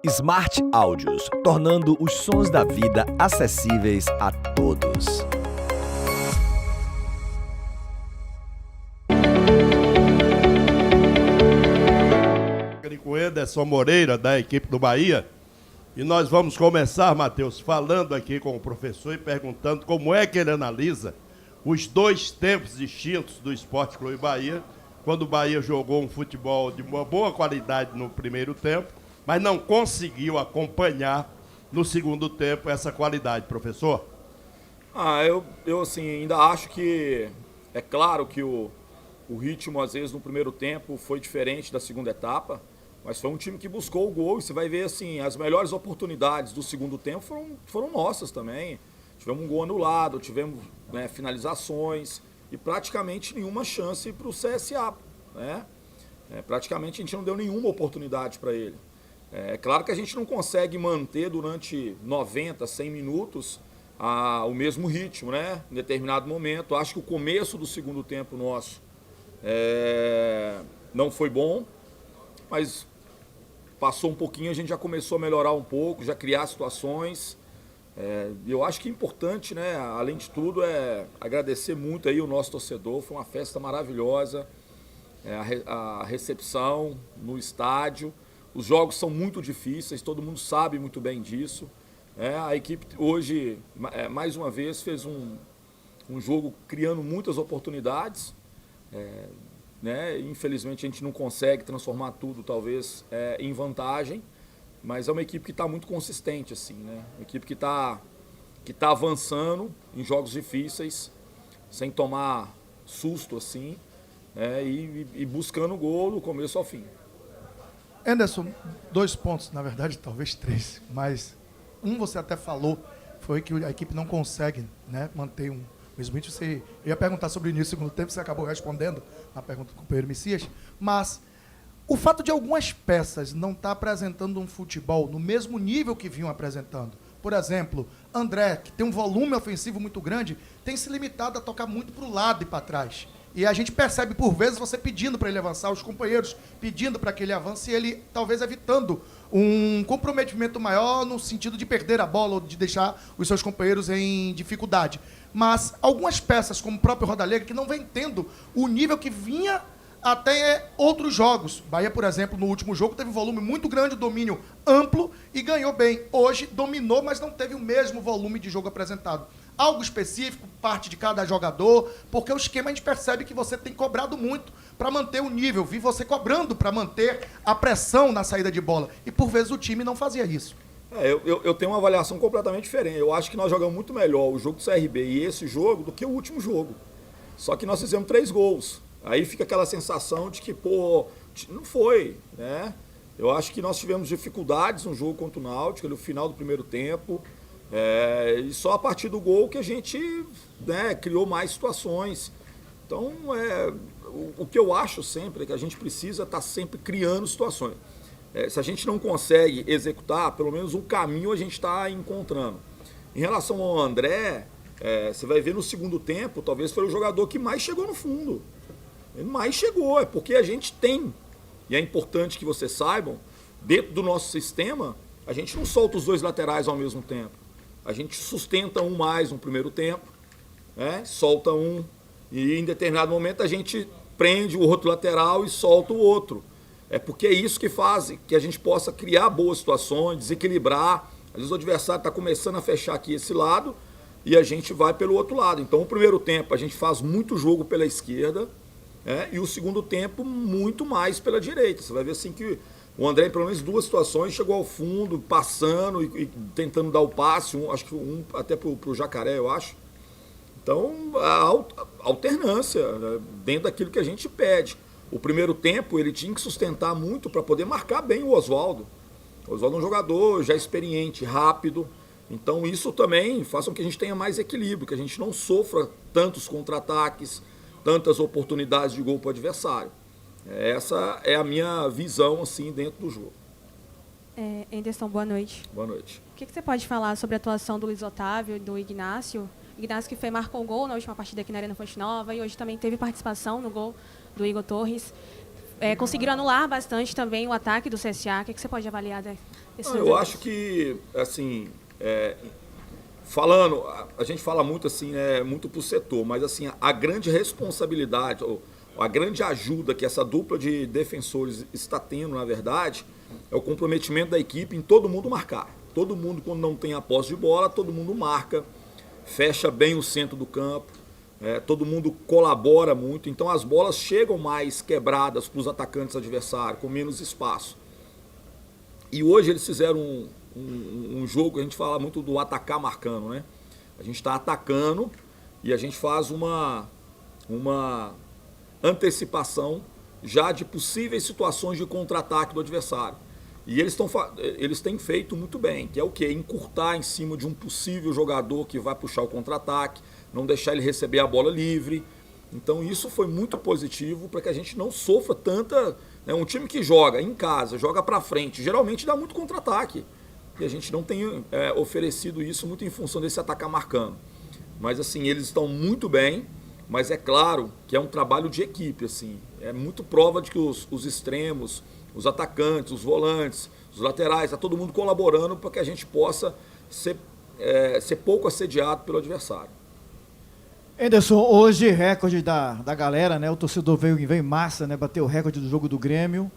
Smart Áudios, tornando os sons da vida acessíveis a todos. Com Anderson Moreira, da equipe do Bahia. E nós vamos começar, Matheus, falando aqui com o professor e perguntando como é que ele analisa os dois tempos distintos do Sport Clube Bahia, quando o Bahia jogou um futebol de uma boa qualidade no primeiro tempo, mas não conseguiu acompanhar no segundo tempo essa qualidade, professor. Eu assim, ainda acho que é claro que o ritmo, às vezes, no primeiro tempo foi diferente da segunda etapa, mas foi um time que buscou o gol e você vai ver, assim, as melhores oportunidades do segundo tempo foram nossas também. Tivemos um gol anulado, tivemos finalizações e praticamente nenhuma chance para o CSA, né? Praticamente a gente não deu nenhuma oportunidade para ele. É claro que a gente não consegue manter durante 90, 100 minutos o mesmo ritmo, né? Em determinado momento. Acho que o começo do segundo tempo nosso não foi bom, mas passou um pouquinho, a gente já começou a melhorar um pouco, já criar situações. Eu acho que é importante, né? Além de tudo, agradecer muito aí o nosso torcedor. Foi uma festa maravilhosa, a recepção no estádio. Os jogos são muito difíceis, todo mundo sabe muito bem disso. A equipe hoje, mais uma vez, fez um jogo criando muitas oportunidades. Infelizmente a gente não consegue transformar tudo, talvez, em vantagem, mas é uma equipe que está muito consistente, assim, né? Uma equipe que tá avançando em jogos difíceis, sem tomar susto, assim, e buscando o gol do começo ao fim. Anderson, 2 pontos, na verdade, talvez 3, mas você até falou, foi que a equipe não consegue, né, manter um mesmo ritmo. Eu ia perguntar sobre o início do segundo tempo, você acabou respondendo na pergunta do companheiro Messias, mas o fato de algumas peças não estar apresentando um futebol no mesmo nível que vinham apresentando, por exemplo, André, que tem um volume ofensivo muito grande, tem se limitado a tocar muito para o lado e para trás. E a gente percebe, por vezes, você pedindo para ele avançar, os companheiros pedindo para que ele avance, e ele talvez evitando um comprometimento maior no sentido de perder a bola ou de deixar os seus companheiros em dificuldade. Mas algumas peças, como o próprio Rodalegre, que não vem tendo o nível que vinha até outros jogos. Bahia, por exemplo, no último jogo teve um volume muito grande, domínio amplo e ganhou bem. Hoje dominou, mas não teve o mesmo volume de jogo apresentado. Algo específico, parte de cada jogador, porque o esquema a gente percebe que você tem cobrado muito para manter o nível. Vi você cobrando para manter a pressão na saída de bola. E por vezes o time não fazia isso. Eu tenho uma avaliação completamente diferente. Eu acho que nós jogamos muito melhor o jogo do CRB e esse jogo do que o último jogo. Só que nós fizemos 3 gols. Aí fica aquela sensação de que, não foi, né? Eu acho que nós tivemos dificuldades no jogo contra o Náutico, no final do primeiro tempo. E só a partir do gol que a gente criou mais situações. Então, o que eu acho sempre é que a gente precisa estar sempre criando situações. Se a gente não consegue executar, pelo menos um caminho a gente está encontrando. Em relação ao André, você vai ver no segundo tempo, talvez foi o jogador que mais chegou no fundo. Ele mais chegou, porque a gente tem. E é importante que vocês saibam, dentro do nosso sistema, a gente não solta os 2 laterais ao mesmo tempo. A gente sustenta um mais no primeiro tempo, solta um, e em determinado momento a gente prende o outro lateral e solta o outro. Porque é isso que faz que a gente possa criar boas situações, desequilibrar. Às vezes o adversário está começando a fechar aqui esse lado e a gente vai pelo outro lado. Então, o primeiro tempo a gente faz muito jogo pela esquerda, e o segundo tempo muito mais pela direita. Você vai ver assim que o André, em pelo menos 2 situações, chegou ao fundo, passando e tentando dar o passe, acho que até pro Jacaré, eu acho. Então, a alternância, né, dentro daquilo que a gente pede. O primeiro tempo, ele tinha que sustentar muito para poder marcar bem o Oswaldo. O Oswaldo é um jogador já experiente, rápido. Então, isso também faz com que a gente tenha mais equilíbrio, que a gente não sofra tantos contra-ataques, tantas oportunidades de gol para o adversário. Essa é a minha visão, assim, dentro do jogo. Anderson, boa noite. Boa noite. O que você pode falar sobre a atuação do Luiz Otávio e do Ignácio? Ignácio que marcou o gol na última partida aqui na Arena Fonte Nova e hoje também teve participação no gol do Igor Torres. conseguiram anular bastante também o ataque do CSA. O que você pode avaliar desse Eu acho que, assim, falando, a gente fala muito assim, muito pro setor, mas assim, a grande responsabilidade, ou a grande ajuda que essa dupla de defensores está tendo, na verdade, é o comprometimento da equipe em todo mundo marcar. Todo mundo, quando não tem a posse de bola, todo mundo marca, fecha bem o centro do campo, todo mundo colabora muito, então as bolas chegam mais quebradas para os atacantes adversários, com menos espaço. E hoje eles fizeram um jogo, a gente fala muito do atacar marcando, né? A gente está atacando e a gente faz uma antecipação já de possíveis situações de contra-ataque do adversário. E eles têm feito muito bem, que é o quê? Encurtar em cima de um possível jogador que vai puxar o contra-ataque, não deixar ele receber a bola livre. Então isso foi muito positivo para que a gente não sofra tanta... Um time que joga em casa, joga para frente, geralmente dá muito contra-ataque. E a gente não tem oferecido isso muito em função desse atacar marcando. Mas assim, eles estão muito bem, mas é claro que é um trabalho de equipe. Assim. É muito prova de que os extremos, os atacantes, os volantes, os laterais, está todo mundo colaborando para que a gente possa ser pouco assediado pelo adversário. Anderson, hoje recorde da galera, né? O torcedor veio em massa, né? Bateu o recorde do jogo do Grêmio.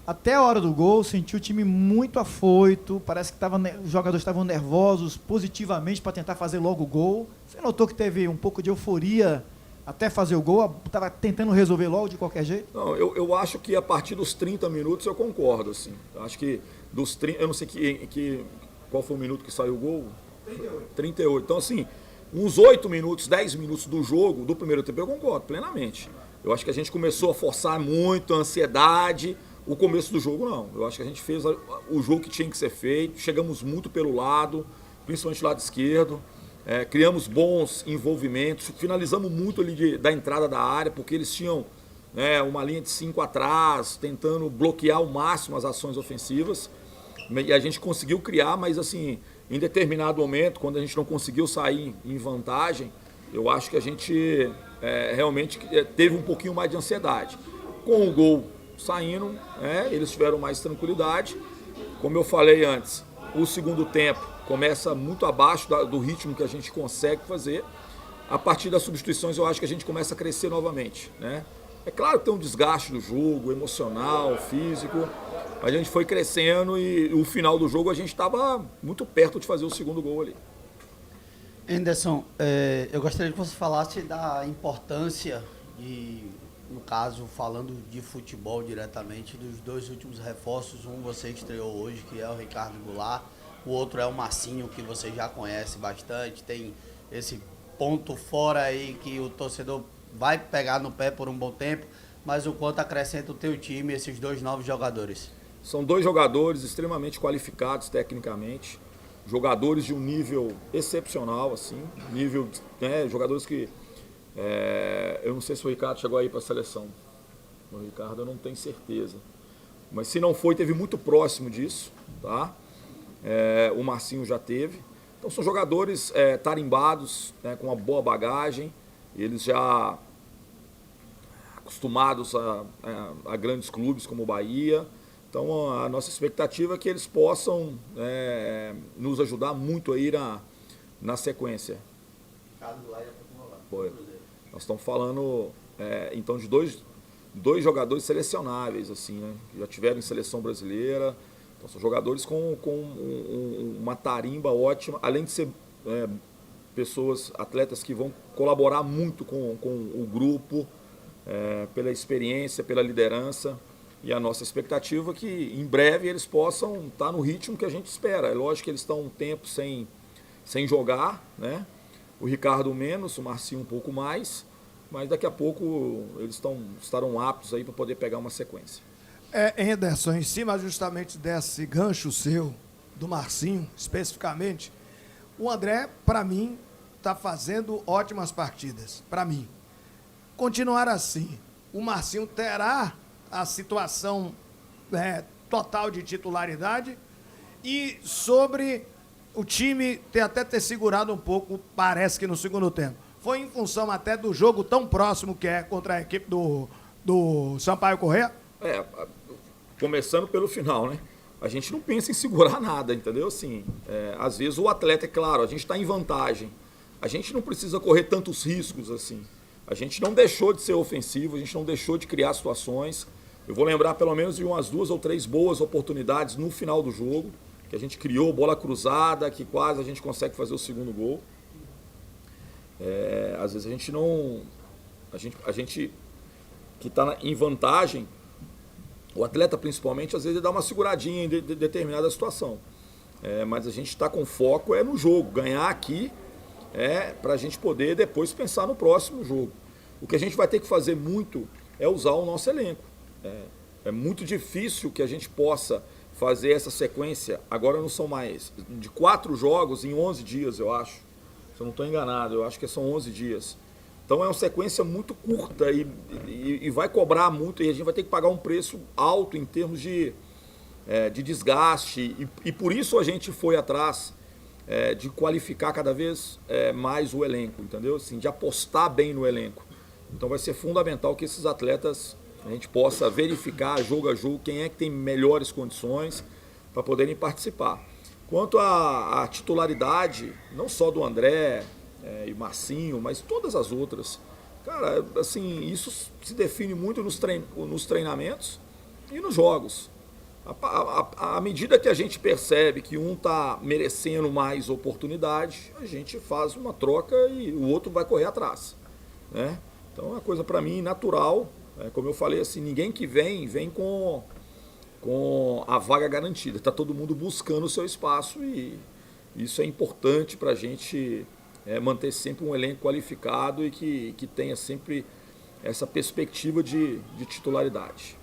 Até a hora do gol, senti o time muito afoito, parece que os jogadores estavam nervosos positivamente para tentar fazer logo o gol. Você notou que teve um pouco de euforia até fazer o gol? Estava tentando resolver logo de qualquer jeito? Não, eu acho que a partir dos 30 minutos eu concordo, assim. Eu acho que dos 30, eu não sei qual foi o minuto que saiu o gol? 38. Então, assim, uns 8 minutos, 10 minutos do jogo, do primeiro tempo, eu concordo plenamente. Eu acho que a gente começou a forçar muito a ansiedade. O começo do jogo, não. Eu acho que a gente fez o jogo que tinha que ser feito. Chegamos muito pelo lado, principalmente do lado esquerdo. Criamos bons envolvimentos. Finalizamos muito ali da entrada da área, porque eles tinham uma linha de 5 atrás, tentando bloquear ao máximo as ações ofensivas. E a gente conseguiu criar, mas assim, em determinado momento, quando a gente não conseguiu sair em vantagem, eu acho que a gente realmente teve um pouquinho mais de ansiedade. Com o gol saindo, eles tiveram mais tranquilidade. Como eu falei antes, o segundo tempo começa muito abaixo do ritmo que a gente consegue fazer. A partir das substituições, eu acho que a gente começa a crescer novamente, né? É claro que tem um desgaste do jogo, emocional, físico. A gente foi crescendo e o final do jogo a gente estava muito perto de fazer o segundo gol ali. Anderson, eu gostaria que você falasse da importância no caso, falando de futebol diretamente, dos 2 últimos reforços. Um você estreou hoje, que é o Ricardo Goulart. O outro é o Marcinho, que você já conhece bastante. Tem esse ponto fora aí que o torcedor vai pegar no pé por um bom tempo. Mas o quanto acrescenta o teu time esses 2 novos jogadores? São 2 jogadores extremamente qualificados tecnicamente. Jogadores de um nível excepcional, assim. Jogadores que... eu não sei se o Ricardo chegou aí para a seleção. O Ricardo eu não tenho certeza. Mas se não foi, teve muito próximo disso, tá? O Marcinho já teve. Então são jogadores tarimbados, com uma boa bagagem. Eles já acostumados a grandes clubes como o Bahia. Então a nossa expectativa é que eles possam nos ajudar muito aí na sequência. Nós estamos falando então de dois jogadores selecionáveis, assim, né? Que já tiveram em seleção brasileira. Então são jogadores com uma tarimba ótima, além de ser atletas que vão colaborar muito com o grupo, pela experiência, pela liderança. E a nossa expectativa é que em breve eles possam estar no ritmo que a gente espera. É lógico que eles estão um tempo sem jogar, né? O Ricardo menos, o Marcinho um pouco mais, mas daqui a pouco eles estarão aptos aí para poder pegar uma sequência. Anderson, em cima justamente desse gancho seu, do Marcinho, especificamente, o André, para mim, está fazendo ótimas partidas, para mim. Continuar assim, o Marcinho terá a situação total de titularidade e sobre o time ter segurado um pouco, parece que no segundo tempo. Foi em função até do jogo tão próximo que é contra a equipe do Sampaio Corrêa? Começando pelo final, né? A gente não pensa em segurar nada, entendeu? Assim, às vezes o atleta, é claro, a gente está em vantagem. A gente não precisa correr tantos riscos assim. A gente não deixou de ser ofensivo, a gente não deixou de criar situações. Eu vou lembrar pelo menos de umas 2 ou 3 boas oportunidades no final do jogo, que a gente criou bola cruzada, que quase a gente consegue fazer o segundo gol. Às vezes a gente não... A gente que está em vantagem, o atleta principalmente, às vezes ele dá uma seguradinha em determinada situação. Mas a gente está com foco no jogo, ganhar aqui, para a gente poder depois pensar no próximo jogo. O que a gente vai ter que fazer muito é usar o nosso elenco. É muito difícil que a gente possa fazer essa sequência. Agora não são mais de 4 jogos em 11 dias, eu acho. Se eu não estou enganado, eu acho que são 11 dias. Então é uma sequência muito curta e vai cobrar muito, e a gente vai ter que pagar um preço alto em termos de desgaste. E por isso a gente foi atrás de qualificar cada vez mais o elenco, entendeu? Assim, de apostar bem no elenco. Então vai ser fundamental que esses atletas, a gente possa verificar jogo a jogo quem é que tem melhores condições para poderem participar. Quanto à titularidade, não só do André e Marcinho, mas todas as outras, cara, assim, isso se define muito nos treinamentos e nos jogos. À medida que a gente percebe que um está merecendo mais oportunidade, a gente faz uma troca e o outro vai correr atrás, né? Então é uma coisa para mim natural, como eu falei, assim, ninguém que vem com a vaga garantida, está todo mundo buscando o seu espaço e isso é importante para a gente manter sempre um elenco qualificado e que tenha sempre essa perspectiva de titularidade.